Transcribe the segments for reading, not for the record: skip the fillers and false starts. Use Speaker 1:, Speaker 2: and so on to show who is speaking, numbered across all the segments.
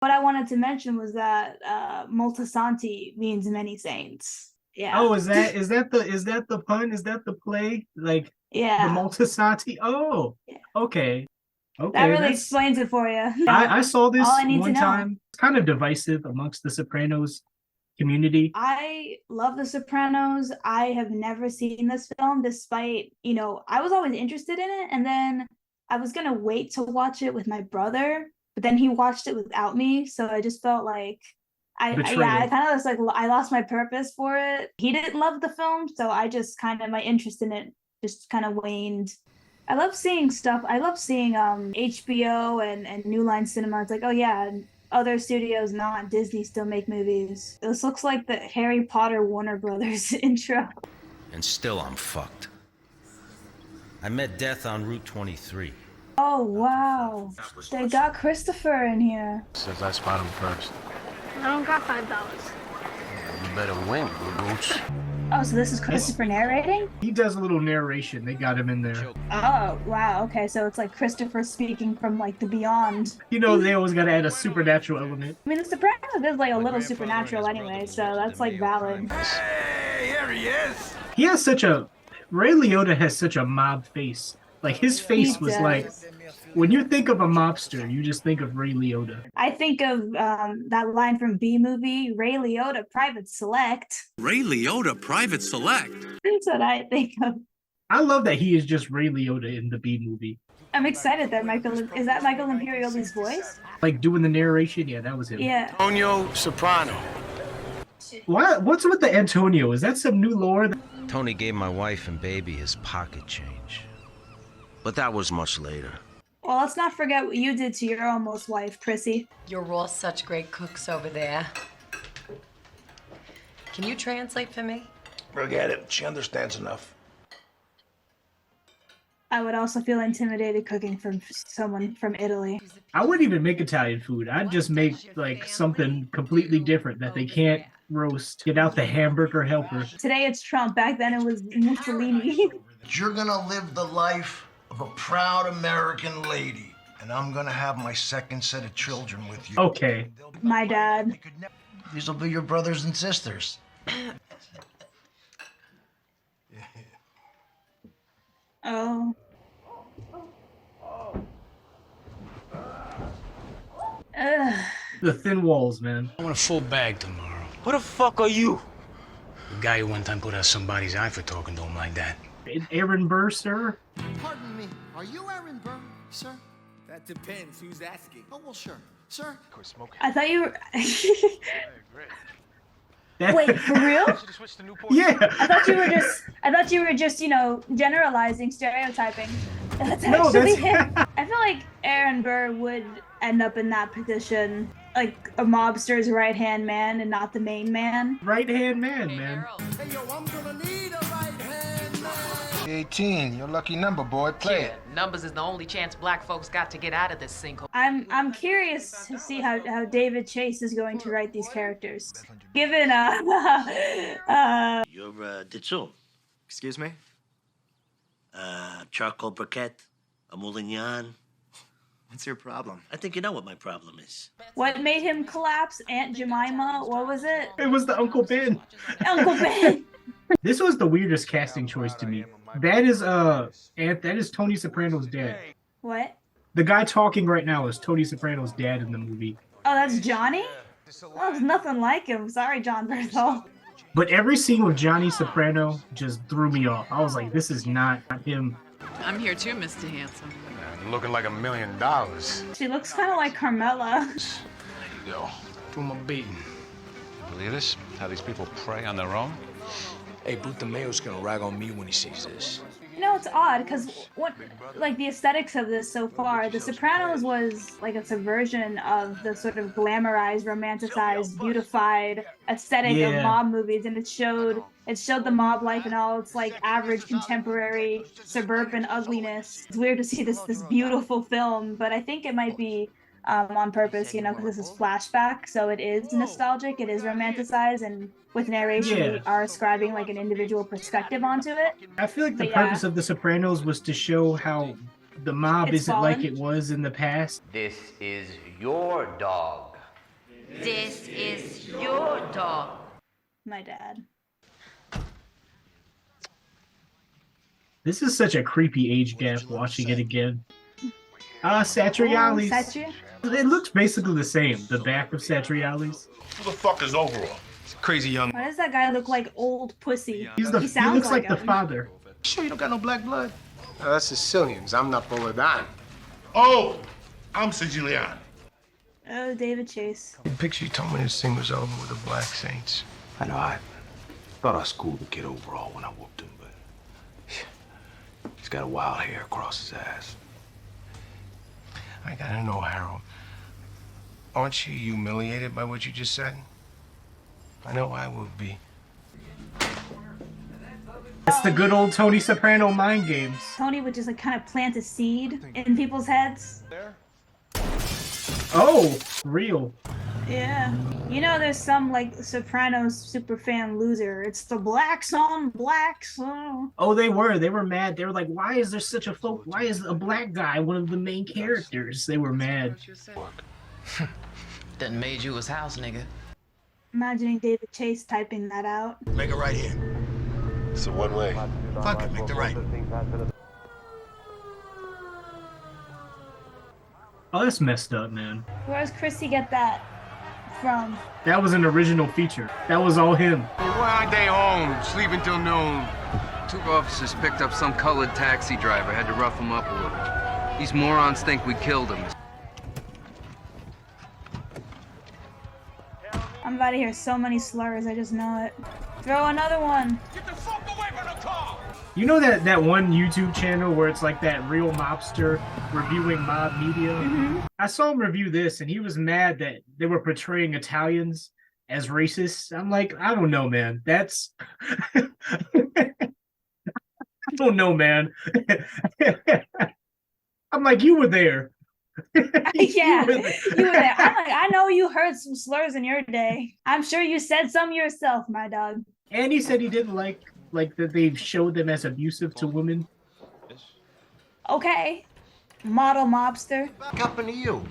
Speaker 1: What I wanted to mention was that Moltisanti means many saints. Yeah.
Speaker 2: Oh, is that the pun? Is that the play? Like the
Speaker 1: Yeah.
Speaker 2: Moltisanti? Oh,
Speaker 1: Yeah.
Speaker 2: okay.
Speaker 1: That
Speaker 2: Okay,
Speaker 1: really
Speaker 2: that's
Speaker 1: explains it for you.
Speaker 2: I saw
Speaker 1: All
Speaker 2: this
Speaker 1: I need to
Speaker 2: one
Speaker 1: know.
Speaker 2: time. It's kind of divisive amongst the Sopranos community.
Speaker 1: I love The Sopranos. I have never seen this film, despite, I was always interested in it. And then I was going to wait to watch it with my brother, but then he watched it without me. So I just felt like I
Speaker 2: Betrayal.
Speaker 1: kind of was like, I lost my purpose for it. He didn't love the film. So I just kind of, my interest in it just kind of waned. I love seeing stuff. I love seeing HBO and New Line Cinema. It's like, oh yeah, other studios, not Disney, still make movies. This looks like the Harry Potter Warner Brothers intro.
Speaker 3: And still I'm fucked. I met death on Route 23.
Speaker 1: Oh wow, they got Christopher in here.
Speaker 4: Since I spot him first.
Speaker 5: I don't got $5.
Speaker 4: You better win, Boots.
Speaker 1: Oh, so this is Christopher narrating?
Speaker 2: He does a little narration. They got him in there.
Speaker 1: Oh wow, okay, so it's like Christopher speaking from like the beyond.
Speaker 2: They always got to add a supernatural element.
Speaker 1: I mean, The Sopranos is like a little supernatural anyway, so that's like valid.
Speaker 6: Hey, here he is.
Speaker 2: He has Ray Liotta has such a mob face. Like his face was like, when you think of a mobster, you just think of Ray Liotta.
Speaker 1: I think of that line from B movie, Ray Liotta, Private Select.
Speaker 6: Ray Liotta, Private Select.
Speaker 1: That's what I think of.
Speaker 2: I love that he is just Ray Liotta in the B movie.
Speaker 1: I'm excited that is that Michael Imperioli's voice?
Speaker 2: Like doing the narration, yeah, that was him.
Speaker 1: Yeah.
Speaker 4: Tony Soprano.
Speaker 2: What's with the Antonio? Is that some new lore?
Speaker 3: Tony gave my wife and baby his pocket change. But that was much later.
Speaker 1: Well, let's not forget what you did to your almost wife, Prissy.
Speaker 7: You're all such great cooks over there. Can you translate for me?
Speaker 4: Forget it. She understands enough.
Speaker 1: I would also feel intimidated cooking from someone from Italy.
Speaker 2: I wouldn't even make Italian food. I'd just make like something completely different that they can't roast. Get out the hamburger helper.
Speaker 1: Today it's Trump. Back then it was Mussolini.
Speaker 8: You're gonna live the life of a proud American lady, and I'm gonna have my second set of children with you.
Speaker 2: Okay.
Speaker 1: My dad.
Speaker 8: These will be your brothers and sisters.
Speaker 1: Oh. Ugh.
Speaker 2: The thin walls, man.
Speaker 9: I want a full bag tomorrow.
Speaker 6: Who the fuck are you?
Speaker 9: The guy who one time put out somebody's eye for talking to him like that.
Speaker 2: Aaron Burr, sir?
Speaker 10: Pardon me, are you Aaron Burr, sir?
Speaker 6: That depends. Who's asking?
Speaker 10: Oh, well, sure. Sir?
Speaker 1: I thought you were...
Speaker 2: That-
Speaker 1: Wait, for real?
Speaker 2: Yeah.
Speaker 1: I thought you were just, generalizing, stereotyping. That's
Speaker 2: No,
Speaker 1: actually
Speaker 2: that's-
Speaker 1: him. I feel like Aaron Burr would end up in that position, like a mobster's right-hand man and not the main man.
Speaker 2: Right-hand man, man.
Speaker 10: Hey, yo, I'm gonna need a right-hand man.
Speaker 8: 18, your lucky number, boy. Play it.
Speaker 7: Numbers is the only chance black folks got to get out of this sinkhole.
Speaker 1: I'm curious to see how David Chase is going to write these characters. Given
Speaker 11: You're Ditsu.
Speaker 12: Excuse me?
Speaker 11: Charcoal briquette, a moulignon.
Speaker 12: What's your problem?
Speaker 11: I think you know what my problem is.
Speaker 1: what made him collapse, Aunt Jemima? What was it?
Speaker 2: It was the Uncle Ben.
Speaker 1: Uncle Ben.
Speaker 2: This was the weirdest casting choice to me. That is Tony Soprano's dad.
Speaker 1: What?
Speaker 2: The guy talking right now is Tony Soprano's dad in the movie.
Speaker 1: Oh, that's Johnny? Well, there's nothing like him. Sorry, John Berthel.
Speaker 2: But every scene with Johnny Soprano just threw me off. I was like, this is not him.
Speaker 13: I'm here too, Mr. Handsome.
Speaker 4: Looking like $1 million.
Speaker 1: She looks kind of like Carmela.
Speaker 4: There you go.
Speaker 9: Do my beating.
Speaker 14: You believe this? How these people prey on their own?
Speaker 12: Hey, Mayo's gonna rag on me when he sees this.
Speaker 1: It's odd because the aesthetics of this so far, The Sopranos was like a subversion of the sort of glamorized, romanticized, beautified aesthetic of mob movies, and it showed the mob life and all its like average contemporary suburban ugliness. It's weird to see this beautiful film, but I think it might be on purpose, because this is flashback, so it is nostalgic, it is romanticized, and with narration, we are ascribing like an individual perspective onto it.
Speaker 2: I feel like the purpose of The Sopranos was to show how the mob isn't like it was in the past.
Speaker 15: This is your dog.
Speaker 7: This is your dog.
Speaker 1: My dad.
Speaker 2: This is such a creepy age gap watching it again. Satriali's.
Speaker 1: Satria?
Speaker 2: It looks basically the same. The back of Satriali's.
Speaker 4: Who the fuck is Overall?
Speaker 12: Crazy young.
Speaker 1: Why does that guy look like old pussy?
Speaker 2: He
Speaker 1: sounds
Speaker 2: looks like the
Speaker 1: him.
Speaker 2: father.
Speaker 12: Sure you don't got no black blood? That's Sicilians. I'm Napoleon.
Speaker 4: Oh, I'm Sicilian.
Speaker 1: Oh, David Chase.
Speaker 8: The picture you told me this thing was over with the Black Saints.
Speaker 12: I know. I thought I schooled the kid Overall when I whooped him, but he's got a wild hair across his ass.
Speaker 8: I gotta know, Harold. Aren't you humiliated by what you just said? I know I would be.
Speaker 2: It's the good old Tony Soprano mind games.
Speaker 1: Tony would just like kind of plant a seed in people's heads.
Speaker 2: Oh, real.
Speaker 1: Yeah. You know, there's some like Sopranos super fan loser. It's the blacks on blacks. Oh.
Speaker 2: Oh, they were mad. They were like, why is there such a why is a black guy one of the main characters? They were mad.
Speaker 5: That made you his house nigga.
Speaker 1: Imagining David Chase typing that out.
Speaker 8: Make it right here.
Speaker 4: It's a one way.
Speaker 8: Fuck it, make the right.
Speaker 2: Oh, that's messed up, man.
Speaker 1: Where does Chrissy get that from?
Speaker 2: That was an original feature. That was all him.
Speaker 15: Why aren't they home? Sleeping till noon. Two officers picked up some colored taxi driver. Had to rough him up a little. These morons think we killed him.
Speaker 1: I'm about to hear so many slurs, I just know it. Throw another one.
Speaker 6: Get the fuck away from the car!
Speaker 2: You know that one YouTube channel where it's like that real mobster reviewing mob media?
Speaker 1: Mm-hmm.
Speaker 2: I saw him review this and he was mad that they were portraying Italians as racist. I'm like, I don't know, man. That's... I don't know, man. I'm like, you were there.
Speaker 1: Yeah, you were there. I'm like, I know you heard some slurs in your day. I'm sure you said some yourself, my dog.
Speaker 2: And he said he didn't like that they showed them as abusive to women.
Speaker 1: Okay, model mobster.
Speaker 8: Back up into you.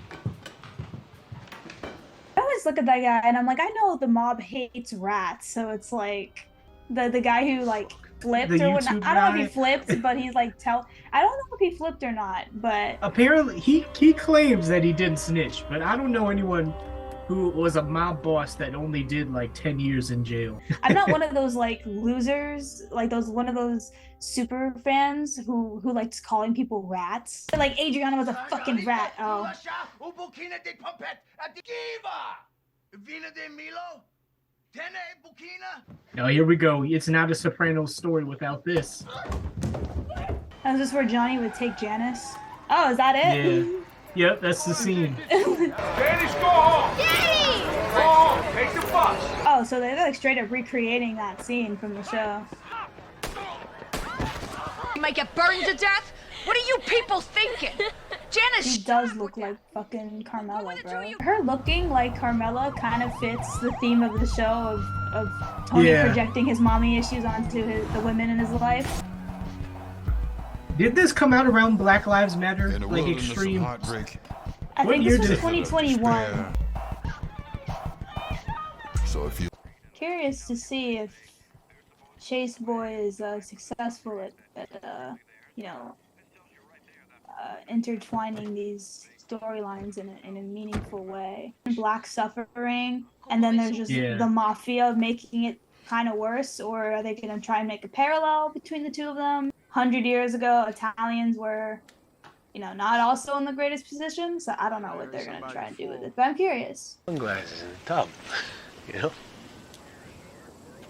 Speaker 1: I always look at that guy and I'm like, I know the mob hates rats, so it's like the guy who like flipped or whatnot. I don't know if he flipped, but he's like I don't know if he flipped or not, but
Speaker 2: apparently he claims that he didn't snitch, but I don't know anyone who was a mob boss that only did like 10 years in jail.
Speaker 1: I'm not one of those like losers, like one of those super fans who likes calling people rats. Like Adriana was a fucking rat. Oh.
Speaker 2: Oh, here we go. It's not a Sopranos story without this.
Speaker 1: That was just where Johnny would take Janice. Oh, is that it?
Speaker 2: Yeah. Yep, that's the scene.
Speaker 6: Janice, go home!
Speaker 1: Daddy!
Speaker 6: Go home! Take the bus!
Speaker 1: Oh, so they're like straight up recreating that scene from the show.
Speaker 13: You might get burned to death? What are you people thinking? Janice,
Speaker 1: she does look like fucking Carmela, bro. Her looking like Carmela kind of fits the theme of the show of Tony projecting his mommy issues onto the women in his life.
Speaker 2: Did this come out around Black Lives Matter, like extreme?
Speaker 1: I think this was 2021.
Speaker 16: So if you
Speaker 1: curious to see if Chase Boy is successful at you know, intertwining these storylines in a meaningful way. Black suffering, and then there's just the mafia making it kind of worse, or are they going to try and make a parallel between the two of them? 100 years ago, Italians were, you know, not also in the greatest position, so I don't know what they're going to try and do with it, but I'm curious.
Speaker 11: Sunglasses in the tub, you know?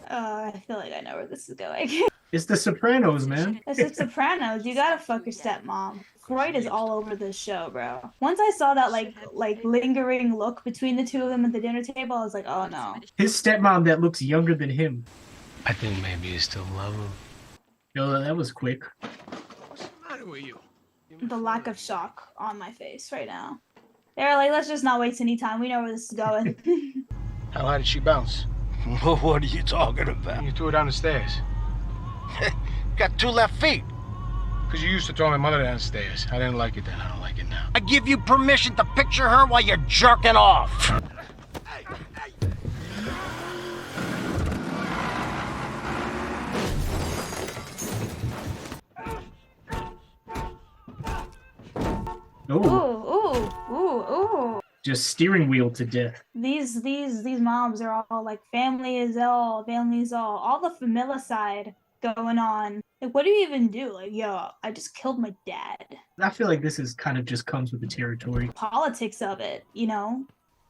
Speaker 1: I feel like I know where this is going.
Speaker 2: It's the Sopranos, man.
Speaker 1: It's the Sopranos. You gotta fuck your stepmom. Freud is all over this show, bro. Once I saw that like lingering look between the two of them at the dinner table, I was like, oh no.
Speaker 2: His stepmom that looks younger than him.
Speaker 9: I think maybe you still love him.
Speaker 2: Yo, that was quick.
Speaker 12: What's the matter with you?
Speaker 1: The lack of shock on my face right now. They're like, let's just not waste any time. We know where this is going.
Speaker 12: How high did she bounce?
Speaker 8: What are you talking about?
Speaker 12: You threw her down the stairs.
Speaker 8: Got 2 left feet.
Speaker 12: Because you used to throw my mother downstairs. I didn't like it then. I don't like it now.
Speaker 8: I give you permission to picture her while you're jerking off.
Speaker 6: Hey,
Speaker 2: just steering wheel to death.
Speaker 1: These moms are all like family is all. All the familicide going on. Like, what do you even do? Like, yo, I just killed my dad.
Speaker 2: I feel like this is kind of just comes with the territory.
Speaker 1: Politics of it, you know?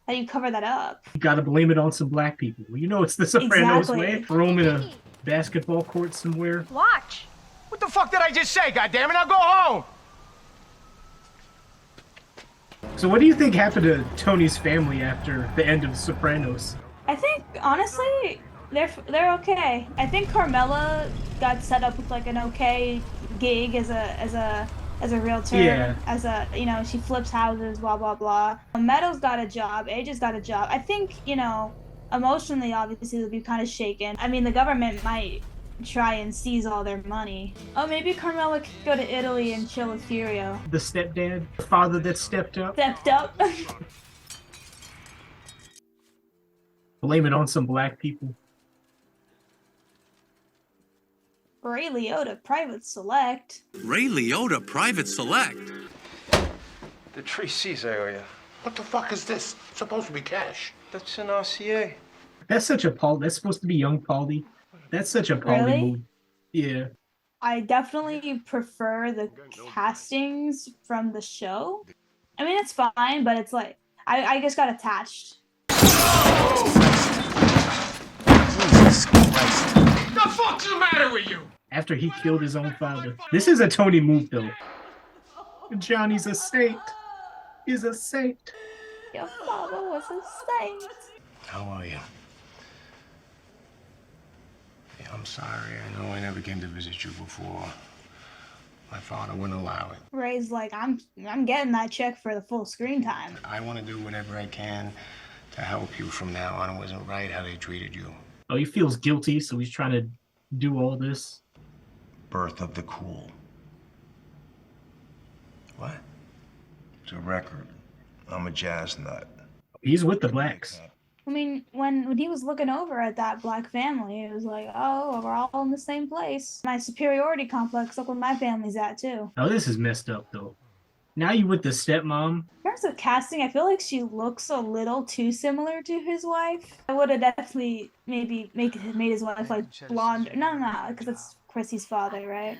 Speaker 1: How do you cover that up?
Speaker 2: You gotta blame it on some black people. You know it's the Sopranos
Speaker 1: Exactly.
Speaker 2: way. Throw them in a basketball court somewhere.
Speaker 13: Watch.
Speaker 6: What the fuck did I just say, goddammit? Now go home!
Speaker 2: So what do you think happened to Tony's family after the end of Sopranos?
Speaker 1: I think, honestly, they're okay. I think Carmela got set up with like an okay gig as a realtor.
Speaker 2: Yeah.
Speaker 1: As a, you know, she flips houses, blah blah blah. Meadows got a job. AJ's got a job. I think, you know, emotionally, obviously, they'll be kind of shaken. I mean, the government might try and seize all their money. Oh, maybe Carmela could go to Italy and chill with Furio.
Speaker 2: The stepdad, the father that stepped up. Blame it on some black people.
Speaker 1: Ray Liotta, Private Select.
Speaker 5: Ray Liotta, Private Select.
Speaker 8: The 3 C's I owe you.
Speaker 4: What the fuck is this? It's supposed to be cash.
Speaker 8: That's an RCA.
Speaker 2: That's such a Paul. That's supposed to be young Paulie. That's such a Paulie
Speaker 1: Really?
Speaker 2: move. Yeah.
Speaker 1: I definitely prefer the castings from the show. I mean, it's fine, but it's like, I just got attached.
Speaker 4: Jesus Christ.
Speaker 6: The fuck's the matter with you?
Speaker 2: After he killed his own father. This is a Tony move, though. Johnny's a saint. He's a saint.
Speaker 1: Your father was a saint.
Speaker 8: How are you? Yeah, I'm sorry. I know I never came to visit you before. My father wouldn't allow it.
Speaker 1: Ray's like, I'm getting that check for the full screen time.
Speaker 8: I want to do whatever I can to help you from now on. It wasn't right how they treated you.
Speaker 2: Oh, he feels guilty, so he's trying to do all this.
Speaker 12: Birth of the Cool. What? It's a record. I'm a jazz nut.
Speaker 2: He's with the blacks.
Speaker 1: I mean, when he was looking over at that black family, it was like, oh, we're all in the same place. My superiority complex, look where my family's at, too.
Speaker 2: Oh, this is messed up, though. Now you with the stepmom.
Speaker 1: In terms of casting, I feel like she looks a little too similar to his wife. I would have definitely maybe made his wife like blonde. No, because it's Chrissy's father, right?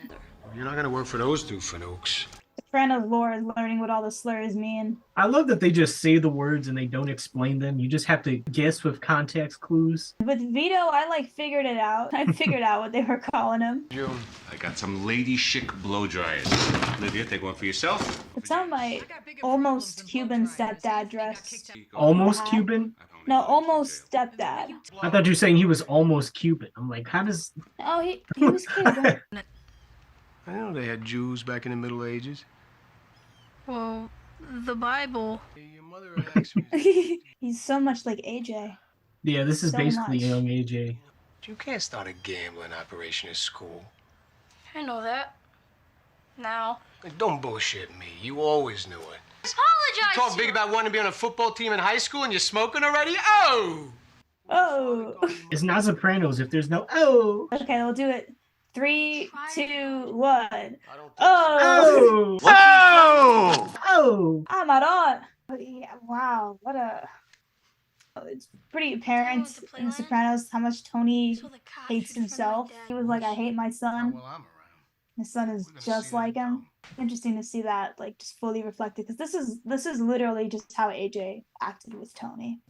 Speaker 8: You're not gonna work for those two Fanooks.
Speaker 1: Sopranos lore is learning what all the slurs mean.
Speaker 2: I love that they just say the words and they don't explain them. You just have to guess with context clues.
Speaker 1: With Vito, I like figured it out. I figured out what they were calling him.
Speaker 14: June, I got some lady chic blow dryers. Lydia, take one for yourself.
Speaker 1: It's on my almost Cuban stepdad dress.
Speaker 2: Almost Cuban?
Speaker 1: No, almost stepdad.
Speaker 2: I thought you were saying he was almost Cuban. I'm like, how does...
Speaker 1: Oh, he was Cuban.
Speaker 8: I know they had Jews back in the Middle Ages.
Speaker 13: Well, the Bible.
Speaker 8: Your mother asked me.
Speaker 1: He's so much like AJ.
Speaker 2: Yeah, this is
Speaker 1: So
Speaker 2: basically
Speaker 1: much.
Speaker 2: young AJ.
Speaker 8: You can't start a gambling operation at school.
Speaker 13: I know that. Now.
Speaker 8: Don't bullshit me. You always knew it.
Speaker 13: Apologize.
Speaker 15: Talk big about wanting to be on a football team in high school and you're smoking already? Oh!
Speaker 1: Oh.
Speaker 2: It's not Sopranos if there's no oh.
Speaker 1: Okay, we'll do it. 3, 2, 1. Oh!
Speaker 2: Oh!
Speaker 4: Oh!
Speaker 2: Oh!
Speaker 1: Amaron! Yeah, wow, what a... Oh, it's pretty apparent in The Sopranos how much Tony hates himself. He was like, I hate my son.
Speaker 8: Well, I'm around.
Speaker 1: His son is just like him. Interesting to see that, like, just fully reflected, because this is literally just how AJ acted with Tony.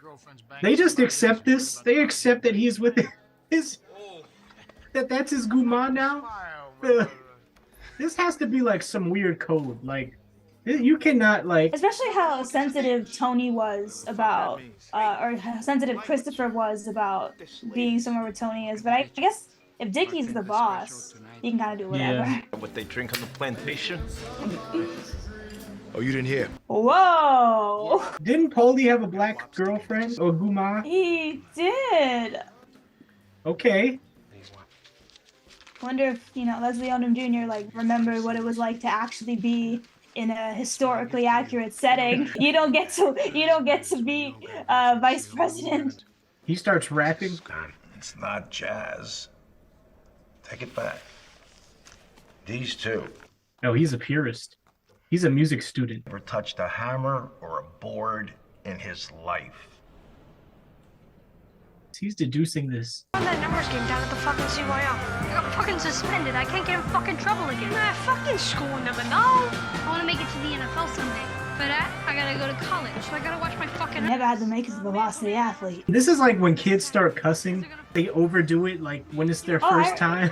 Speaker 2: They just accept this. They accept that he's with his... That's his Guman now? This has to be like some weird code. Like, you cannot like...
Speaker 1: Especially how sensitive Tony was about, or how sensitive Christopher was about being somewhere where Tony is. But I guess if Dicky's the boss, he can kind of do whatever.
Speaker 2: Yeah.
Speaker 12: What they drink on the plantation?
Speaker 8: Oh, you didn't hear?
Speaker 1: Whoa!
Speaker 2: Didn't Paulie have a black girlfriend or Guma?
Speaker 1: He did!
Speaker 2: Okay.
Speaker 1: Wonder if, you know, Leslie Odom Jr. like remembered what it was like to actually be in a historically accurate setting. You don't get to be vice president.
Speaker 2: He starts rapping.
Speaker 12: It's not jazz. Take it back. These two
Speaker 2: No, he's a purist. He's a music student.
Speaker 12: never touched a hammer or a board
Speaker 4: in his life.
Speaker 2: He's deducing this.
Speaker 13: On that numbers game down at the fucking CYO. I got fucking suspended. I can't get in fucking trouble again. Nah, fucking school never know.
Speaker 16: I want to make it to the NFL someday. But I gotta go to college, so I gotta watch my fucking...
Speaker 1: Never had to make it to the varsity athlete.
Speaker 2: This is like when kids start cussing, they overdo it, like when it's their first time.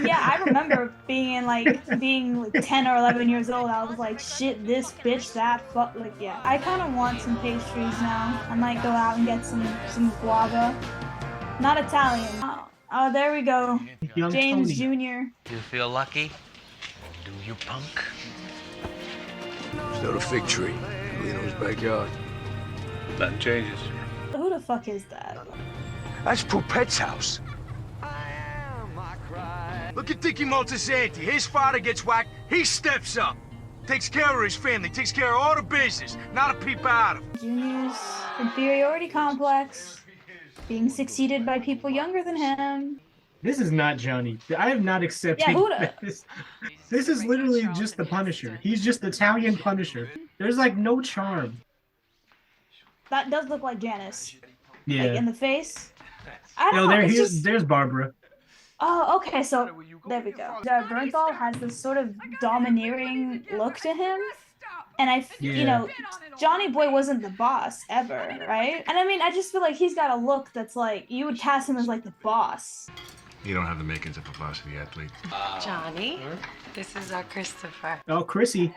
Speaker 1: Yeah, I remember being like 10 or 11 years old. I was like, shit, this bitch, that fuck. Like, yeah. I kind of want some pastries now. I might go out and get some guava. Not Italian. Oh, there we go.
Speaker 2: Young
Speaker 1: James
Speaker 2: Tony.
Speaker 1: Jr.
Speaker 11: You feel lucky? Do you, punk?
Speaker 17: It's not a fig tree. Lino's backyard.
Speaker 11: Nothing changes.
Speaker 1: Who the fuck is that?
Speaker 8: That's Poupette's house. Look at Dicky Moltisanti. His father gets whacked, he steps up. Takes care of his family, takes care of all the business. Not a peep out of him.
Speaker 1: Junior's inferiority complex. Being succeeded by people younger than him.
Speaker 2: This is not Johnny. I am not accepting this. This is literally just the Punisher. He's just Italian Punisher. There's like no charm.
Speaker 1: That does look like Janice.
Speaker 2: Yeah.
Speaker 1: Like in the face. I don't
Speaker 2: No,
Speaker 1: know.
Speaker 2: there's Barbara.
Speaker 1: Oh, okay, so there we go. Bernthal has this sort of domineering look to him. And you know, Johnny Boy wasn't the boss ever, right? And I mean, I just feel like he's got a look that's like, you would cast him as like the boss.
Speaker 8: You don't have the makings of a varsity athlete.
Speaker 7: Johnny, this is our Christopher.
Speaker 2: Oh, Chrissy.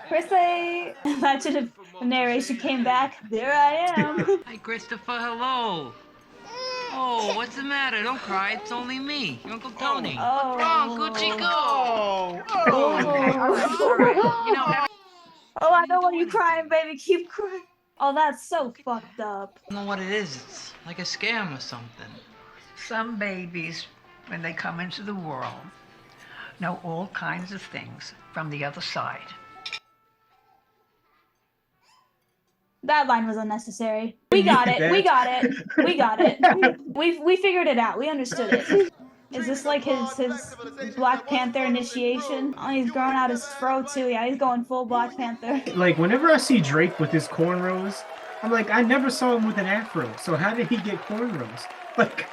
Speaker 1: Chrissy! Imagine if the narration came back. There I am.
Speaker 7: Hi, Christopher, hello. Oh, what's the matter? Don't cry, it's only me, your Uncle Tony.
Speaker 1: Oh.
Speaker 7: What's wrong, Gucci, go?
Speaker 1: Oh.
Speaker 7: You know,
Speaker 1: Oh, I know why you're crying, baby. Keep crying. Oh, that's so fucked up.
Speaker 7: I don't know what it is. It's like a scam or something.
Speaker 18: Some babies, when they come into the world, know all kinds of things from the other side.
Speaker 1: That line was unnecessary. We got it. We got it. We got it. We figured it out. We understood it. Is this like his Black Panther initiation? Oh, he's growing out his fro too. Yeah, he's going full Black Panther.
Speaker 2: Like whenever I see Drake with his cornrows, I'm like, I never saw him with an afro. So how did he get cornrows? Like,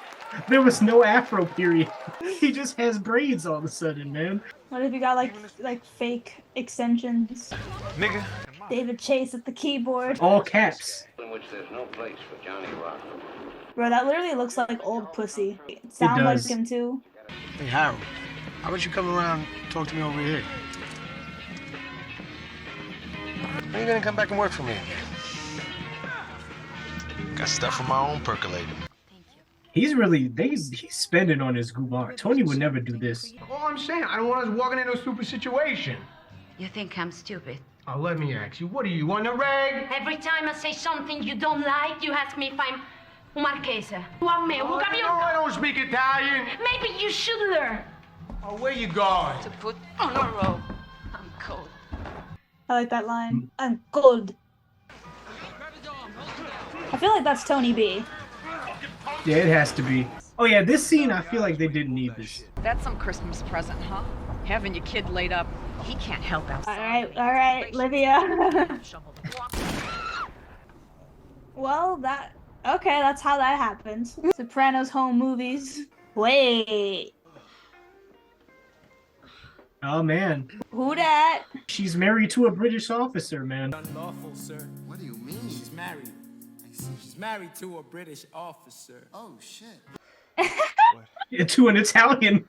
Speaker 2: there was no afro period. He just has braids all of a sudden, man.
Speaker 1: What if you got like fake extensions?
Speaker 8: Nigga.
Speaker 1: David Chase at the keyboard.
Speaker 2: All caps.
Speaker 11: In which there's no place for Johnny Rock.
Speaker 1: Bro, that literally looks like old pussy. It sounds like him too.
Speaker 8: Hey, Harold, how about you come around and talk to me over here? When are you gonna come back and work for me again?
Speaker 3: Got stuff of my own percolating.
Speaker 2: He's spending on his Gumar. Tony would never do this.
Speaker 8: All I'm saying, I don't want us walking into a stupid situation.
Speaker 7: You think I'm stupid?
Speaker 8: Oh, let me ask you, what are you, on the reg?
Speaker 16: Every time I say something you don't like, you ask me if I'm un marchese.
Speaker 8: I don't speak Italian.
Speaker 16: Maybe you should learn.
Speaker 8: Oh, where you going?
Speaker 7: To put on a robe. I'm cold.
Speaker 1: I like that line. I'm cold. I feel like that's Tony B.
Speaker 2: Yeah, it has to be. Oh yeah, this scene, I feel like they didn't need this.
Speaker 13: That's some Christmas present, huh? Having your kid laid up, he can't help outside.
Speaker 1: All right, Livia. Well, okay, that's how that happens. Sopranos home movies. Wait.
Speaker 2: Oh man.
Speaker 1: Who that?
Speaker 2: She's married to a British officer, man.
Speaker 10: Unlawful, sir. What do you mean? She's married. I see. She's married to a British officer. Oh, shit.
Speaker 2: To an Italian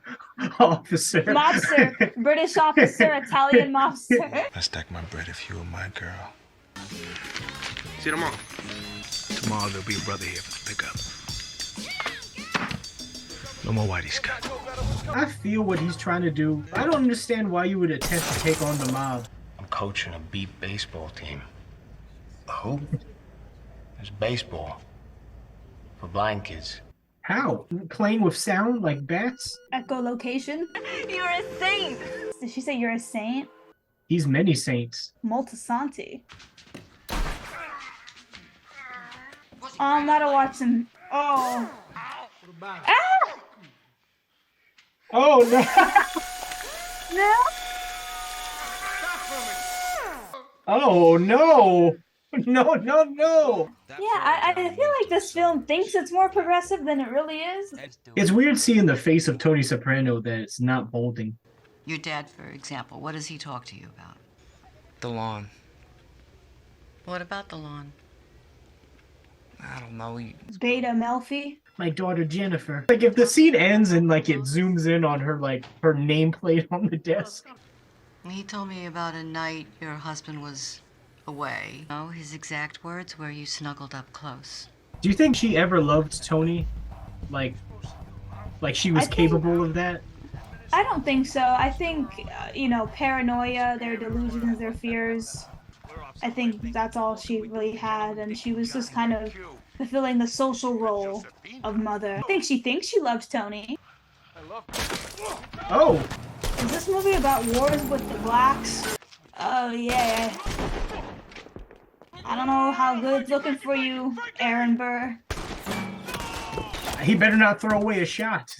Speaker 2: officer.
Speaker 1: Mobster. British officer, Italian mobster.
Speaker 12: I stack my bread if you were my girl.
Speaker 8: See you tomorrow.
Speaker 12: Tomorrow there'll be a brother here for the pickup. No more Whitey Scott.
Speaker 2: I feel what he's trying to do. I don't understand why you would attempt to take on the mob.
Speaker 11: I'm coaching a beat baseball team. Who? There's baseball. For blind kids.
Speaker 2: How? Playing with sound like bats?
Speaker 1: Echolocation.
Speaker 13: You're a saint.
Speaker 1: Did she say you're a saint?
Speaker 2: He's Many Saints.
Speaker 1: Moltisanti. Oh, I'm gotta watch him. Oh. Ah!
Speaker 2: Oh no!
Speaker 1: No.
Speaker 2: Oh no! No, no, no.
Speaker 1: Yeah, I feel like this film thinks it's more progressive than it really is.
Speaker 2: It's weird seeing the face of Tony Soprano that it's not balding.
Speaker 19: Your dad, for example, what does he talk to you about?
Speaker 15: The lawn.
Speaker 19: What about the lawn?
Speaker 15: I don't know.
Speaker 1: Beta Melfi.
Speaker 2: My daughter Jennifer. Like if the scene ends and like it zooms in on her like her nameplate on the desk.
Speaker 19: He told me about a night your husband was away. Oh, his exact words were you snuggled up close.
Speaker 2: Do you think she ever loved Tony? Like she was capable of that?
Speaker 1: I don't think so. I think, you know, paranoia, their delusions, their fears. I think that's all she really had, and she was just kind of fulfilling the social role of mother. I think she thinks she loves Tony.
Speaker 2: Oh!
Speaker 1: Is this movie about wars with the blacks? Oh, yeah. I don't know how good it's looking for you, Aaron Burr.
Speaker 2: He better not throw away a shot.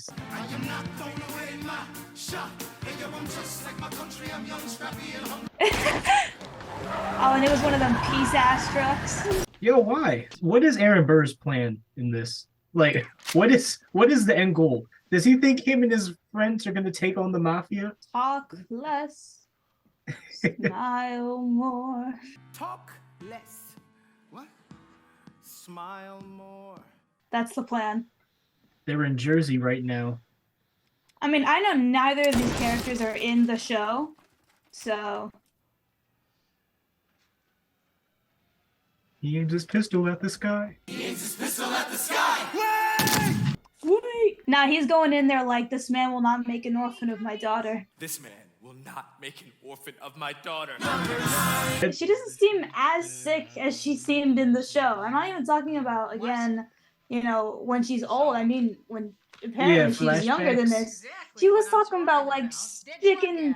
Speaker 1: Oh, and it was one of them peace-ass trucks.
Speaker 2: Yo, why? What is Aaron Burr's plan in this? Like, what is the end goal? Does he think him and his friends are gonna take on the mafia?
Speaker 1: Talk less, smile more.
Speaker 10: Talk less. What? Smile more.
Speaker 1: That's the plan.
Speaker 2: They're in Jersey right now.
Speaker 1: I mean, I know neither of these characters are in the show, so...
Speaker 2: He aims his pistol at the sky.
Speaker 10: He aims his pistol at the sky.
Speaker 1: Wait! Nah, he's going in there like, this man will not make an orphan of my daughter.
Speaker 10: This man will not make an orphan of my daughter.
Speaker 1: She doesn't seem as sick as she seemed in the show. I'm not even talking about, again, you know, when she's old. I mean, when apparently she's younger than this. She was talking about, like, sticking,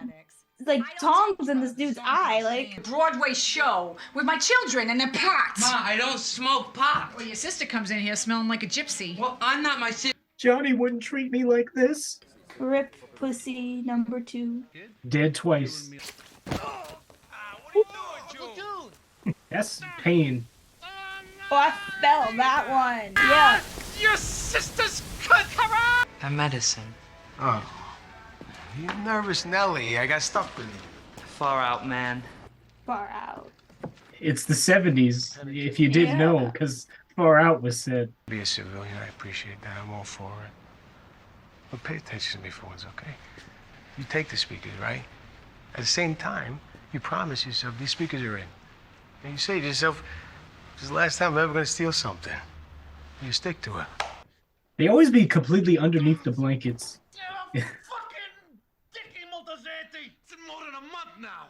Speaker 1: like, tongs in this dude's eye, like...
Speaker 20: Broadway show with my children and their pots.
Speaker 7: Ma, I don't smoke pot.
Speaker 20: Well, your sister comes in here smelling like a gypsy.
Speaker 7: Well, I'm not my sister.
Speaker 2: Johnny wouldn't treat me like this.
Speaker 1: Rip pussy number 2.
Speaker 2: Dead twice. That's pain.
Speaker 1: Oh, I felt that one. Yeah.
Speaker 6: Your sister's cut.
Speaker 7: A medicine.
Speaker 8: Oh. You nervous Nelly. I got stuck with you.
Speaker 7: Far out, man.
Speaker 1: Far out.
Speaker 2: It's the 70s, if you didn't know, because Far Out was said.
Speaker 8: Be a civilian, I appreciate that. I'm all for it. But pay attention to me for once, okay? You take the speakers, right? At the same time, you promise yourself these speakers are in. And you say to yourself, this is the last time I'm ever going to steal something. And you stick to it.
Speaker 2: They always be completely underneath the blankets.
Speaker 6: Fucking Dicky Moltisanti. It's been more than a month now.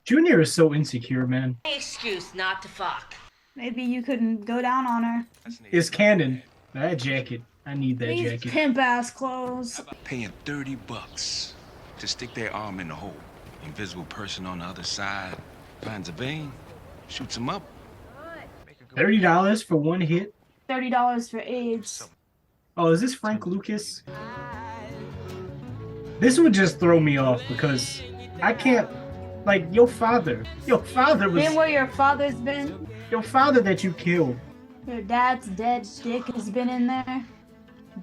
Speaker 2: Junior is so insecure, man.
Speaker 19: Excuse not to fuck.
Speaker 1: Maybe you couldn't go down on her.
Speaker 2: His cannon. That jacket. I need that
Speaker 1: These
Speaker 2: jacket.
Speaker 1: pimp-ass clothes.
Speaker 21: Paying $30 to stick their arm in the hole. Invisible person on the other side finds a vein, shoots him up.
Speaker 2: $30 for one hit?
Speaker 1: $30 for AIDS.
Speaker 2: Oh, is this Frank Lucas? This would just throw me off because I can't, like, your father was...
Speaker 1: Been where your father's been?
Speaker 2: Your father that you killed.
Speaker 1: Your dad's dead dick has been in there.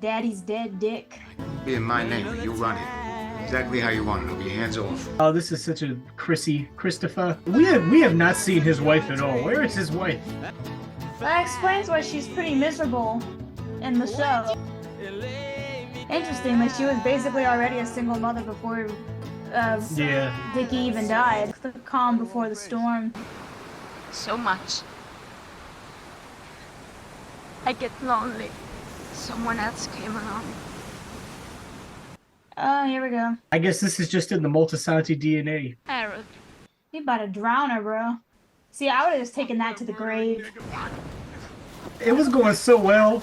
Speaker 1: Daddy's dead dick.
Speaker 11: Be in my name, you run it. Exactly how you want it. It'll be hands off.
Speaker 2: Oh, this is such a Christopher. We have not seen his wife at all. Where is his wife?
Speaker 1: That explains why she's pretty miserable in the show. Interesting, like she was basically already a single mother before Dicky even died. The calm before the storm.
Speaker 16: So much. I get lonely. Someone else came along.
Speaker 1: Oh, here we go.
Speaker 2: I guess this is just in the Moltisanti DNA.
Speaker 16: Harold.
Speaker 1: You about to drown her, bro. See, I would have just taken that to the grave.
Speaker 2: It was going so well.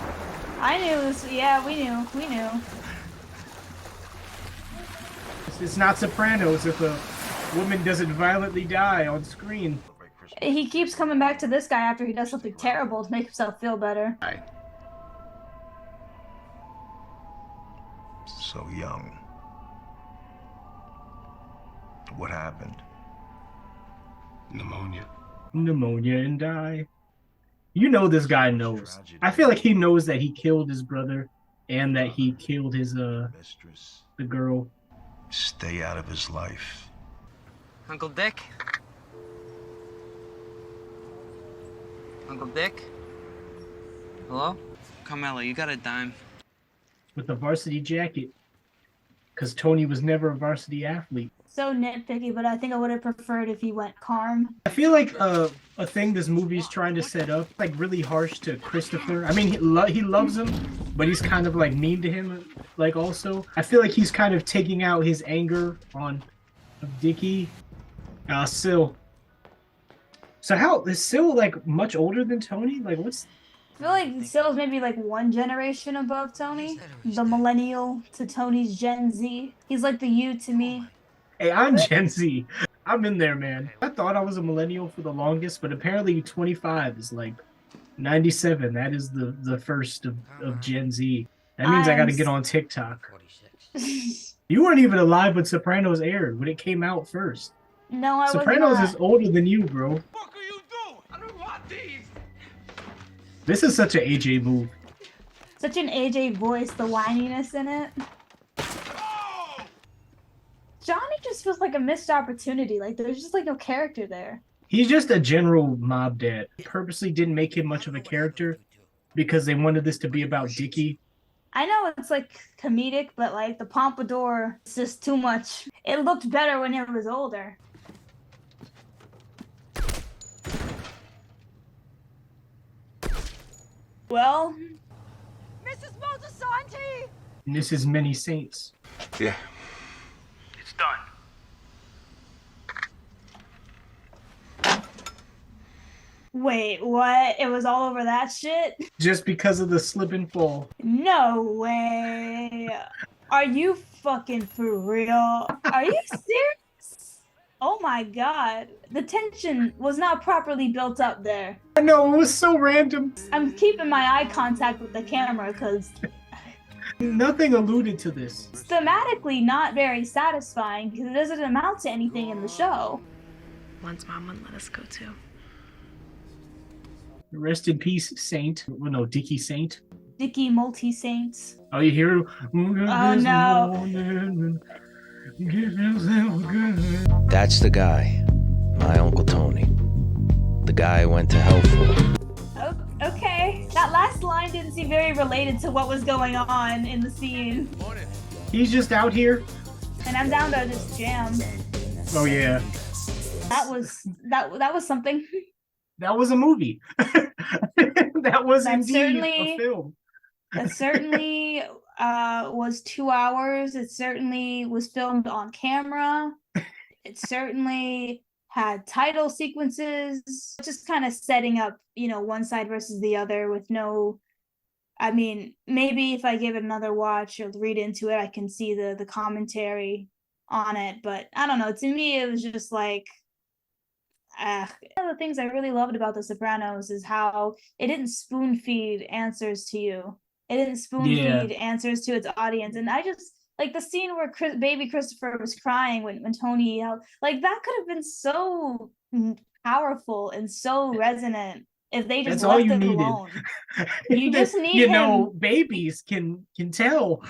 Speaker 1: I knew it was, yeah, we knew.
Speaker 2: It's not Sopranos if a woman doesn't violently die on screen.
Speaker 1: He keeps coming back to this guy after he does something terrible to make himself feel better.
Speaker 8: So young. What happened?
Speaker 11: Pneumonia.
Speaker 2: pneumonia and die. You know this guy knows. I feel like he knows that he killed his brother and that he killed his the girl.
Speaker 12: Stay out of his life.
Speaker 7: Uncle Dick? Uncle Dick? Hello? Carmela, you got a dime?
Speaker 2: With the varsity jacket. Because Tony was never a varsity athlete.
Speaker 1: So nitpicky, but I think I would have preferred if he went calm.
Speaker 2: I feel like a thing this movie's trying to set up, like really harsh to Christopher. I mean, he loves him, but he's kind of like mean to him. Like also, I feel like he's kind of taking out his anger on Dicky. Syl. So how is Syl like much older than Tony? Like what's?
Speaker 1: I feel like Syl's maybe like one generation above Tony. The millennial to Tony's Gen Z. He's like the you to me.
Speaker 2: Hey, I'm Gen Z. I'm in there, man. I thought I was a millennial for the longest, but apparently 25 is like 97. That is the first of Gen Z. That means I got to get on TikTok. You weren't even alive when Sopranos aired, when it came out first.
Speaker 1: No, I wasn't.
Speaker 2: Sopranos is older than you, bro.
Speaker 6: What are you doing? I don't want these.
Speaker 2: This is such an AJ move.
Speaker 1: Such an AJ voice, the whininess in it. Johnny just feels like a missed opportunity. Like there's just like no character there.
Speaker 2: He's just a general mob dad. They purposely didn't make him much of a character because they wanted this to be about Dicky.
Speaker 1: I know it's like comedic, but like the pompadour is just too much. It looked better when it was older. Well,
Speaker 13: Mrs. Moltisanti!
Speaker 2: And this is Many Saints.
Speaker 12: Yeah.
Speaker 6: It's done.
Speaker 1: Wait, what? It was all over that shit?
Speaker 2: Just because of the slip and fall.
Speaker 1: No way. Are you fucking for real? Are you serious? Oh my god. The tension was not properly built up there.
Speaker 2: I know, it was so random.
Speaker 1: I'm keeping my eye contact with the camera because
Speaker 2: nothing alluded to this.
Speaker 1: It's thematically not very satisfying because it doesn't amount to anything in the show.
Speaker 9: Once Mom wouldn't let us go too.
Speaker 2: Rest in peace, Saint. Well, no, Dicky Saint.
Speaker 1: Dicky Moltisanti.
Speaker 2: Oh, you hear it?
Speaker 1: Oh no.
Speaker 3: That's the guy, my Uncle Tony. The guy I went to hell for.
Speaker 1: Oh, okay. That last line didn't seem very related to what was going on in the scene.
Speaker 2: He's just out here.
Speaker 1: And I'm down to just jam.
Speaker 2: Oh yeah.
Speaker 1: That was something.
Speaker 2: That was a movie. That was indeed a film.
Speaker 1: It certainly was 2 hours. It certainly was filmed on camera. It certainly had title sequences, just kind of setting up, you know, one side versus the other with no, I mean, maybe if I give it another watch or read into it, I can see the commentary on it. But I don't know. To me, it was just like, one of the things I really loved about The Sopranos is how it didn't spoon feed answers to you. It didn't spoon feed answers to its audience. And I just like the scene where baby Christopher was crying when Tony yelled, like that could have been so powerful and so resonant if they just left it alone. You just need
Speaker 2: you know, babies can tell.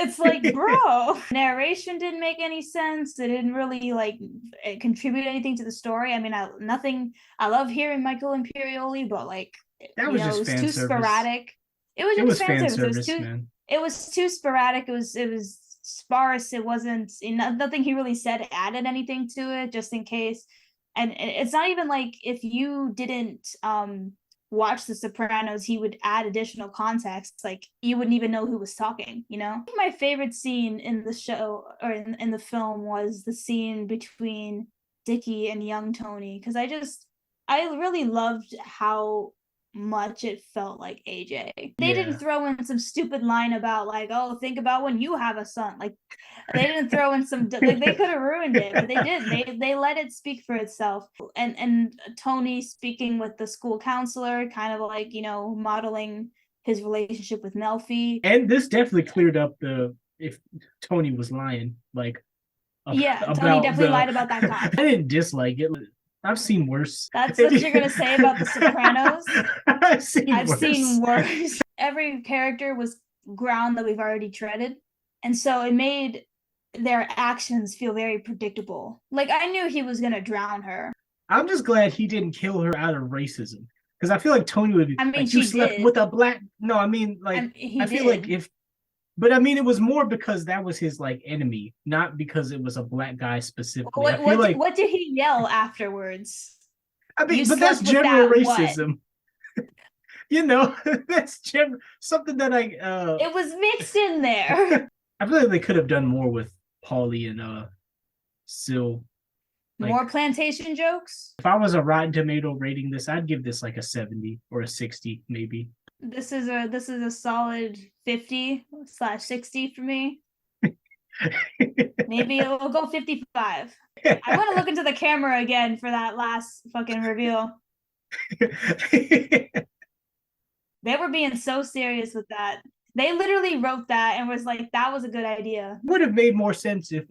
Speaker 1: It's like, bro, narration didn't make any sense. It didn't really like contribute anything to the story. I mean, I love hearing Michael Imperioli, but like
Speaker 2: that was just
Speaker 1: it was
Speaker 2: fan
Speaker 1: too
Speaker 2: service.
Speaker 1: Sporadic. It was fan service.
Speaker 2: Man.
Speaker 1: It was too sporadic. It was sparse. It wasn't nothing he really said added anything to it, just in case. And it's not even like if you didn't watch The Sopranos, he would add additional context. Like you wouldn't even know who was talking, you know? My favorite scene in the show or in the film was the scene between Dicky and young Tony, because I really loved how much it felt like AJ. They didn't throw in some stupid line about like, oh, think about when you have a son. Like they didn't throw in some like they could have ruined it, but they didn't. They let it speak for itself. And Tony speaking with the school counselor, kind of like, you know, modeling his relationship with Melfi.
Speaker 2: And this definitely cleared up if Tony was lying, like
Speaker 1: Tony definitely lied about that guy.
Speaker 2: I didn't dislike it. I've seen worse.
Speaker 1: That's what you're gonna say about The Sopranos?
Speaker 2: I've
Speaker 1: seen worse. Every character was ground that we've already treaded, and so it made their actions feel very predictable. Like, I knew he was gonna drown her.
Speaker 2: I'm just glad he didn't kill her out of racism, because I feel like Tony would be.
Speaker 1: I mean,
Speaker 2: like, you slept
Speaker 1: did.
Speaker 2: with a black. No, I mean, like, I feel like if. But I mean, it was more because that was his like enemy, not because it was a black guy specifically.
Speaker 1: What did he yell afterwards?
Speaker 2: I mean, but that's general racism. You know, that's something that I.
Speaker 1: It was mixed in there.
Speaker 2: I feel like they could have done more with Paulie and Syl. Like,
Speaker 1: more plantation jokes.
Speaker 2: If I was a Rotten Tomato rating this, I'd give this like a 70 or a 60, maybe.
Speaker 1: This is a solid 50/60 for me. Maybe we'll go 55. I want to look into the camera again for that last fucking reveal. They were being so serious with that. They literally wrote that and was like, that was a good idea.
Speaker 2: Would have made more sense if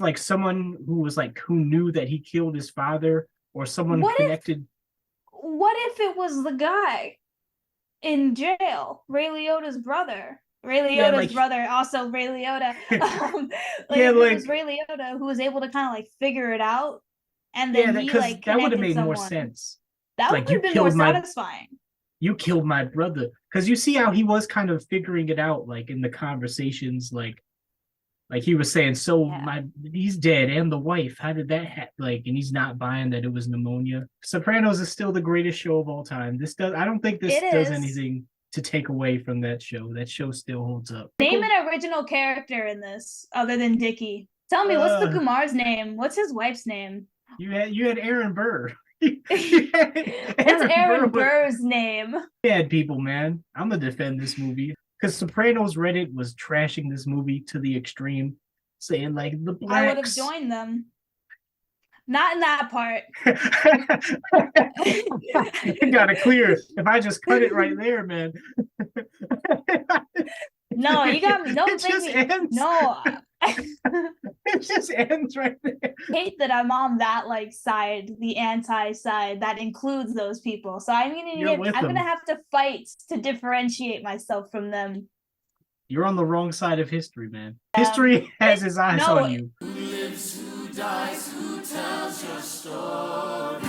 Speaker 2: like someone who was like, who knew that he killed his father, or someone connected.
Speaker 1: What if it was the guy in jail, Ray Liotta's brother? Ray Liotta's brother, also Ray Liotta. It was Ray Liotta who was able to kind of like figure it out, and then he like
Speaker 2: that would have made
Speaker 1: someone.
Speaker 2: more sense.
Speaker 1: That would have been more satisfying.
Speaker 2: You killed my brother, because you see how he was kind of figuring it out, like in the conversations, like he was saying, he's dead, and the wife, how did that happen? Like, and he's not buying that it was pneumonia. Sopranos is still the greatest show of all time. I don't think this does anything to take away from that show. That show still holds up.
Speaker 1: Name an original character in this other than Dicky. Tell me, what's the Kumar's name? What's his wife's name?
Speaker 2: You had Aaron Burr.
Speaker 1: What's Aaron Burr's name?
Speaker 2: Bad people, man. I'm gonna defend this movie. Because Sopranos Reddit was trashing this movie to the extreme, saying like the blacks.
Speaker 1: I would have joined them. Not in that part.
Speaker 2: You got it clear. If I just cut it right there, man.
Speaker 1: No, you got no.
Speaker 2: It just ends.
Speaker 1: No.
Speaker 2: It just ends right there.
Speaker 1: I hate that I'm on that like side, the anti side that includes those people. So I'm gonna have to fight to differentiate myself from them.
Speaker 2: You're on the wrong side of history, man. History has his eyes on you.
Speaker 10: Who lives, who dies, who tells your story?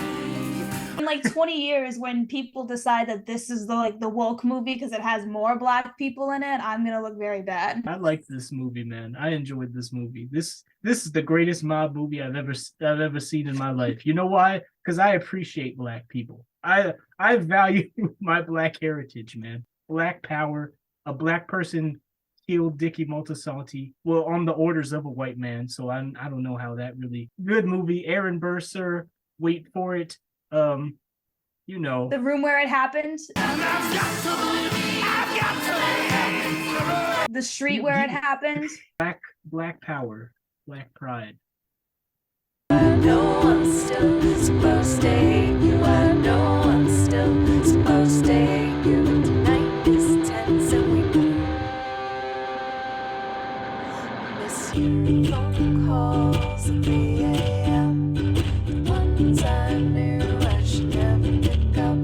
Speaker 1: In like 20 years, when people decide that this is the woke movie because it has more black people in it, I'm gonna look very bad.
Speaker 2: I like this movie, man. I enjoyed this movie. This is the greatest mob movie I've ever seen in my life. You know why? Because I appreciate black people. I value my black heritage, man. Black power. A black person killed Dicky Moltisanti, well, on the orders of a white man. So I don't know how that really. Good movie. Aaron Burr, sir. Wait for it. You know,
Speaker 1: the room where it happened, the street where it happened.
Speaker 2: Black power, black pride.
Speaker 10: I know I'm still his first day.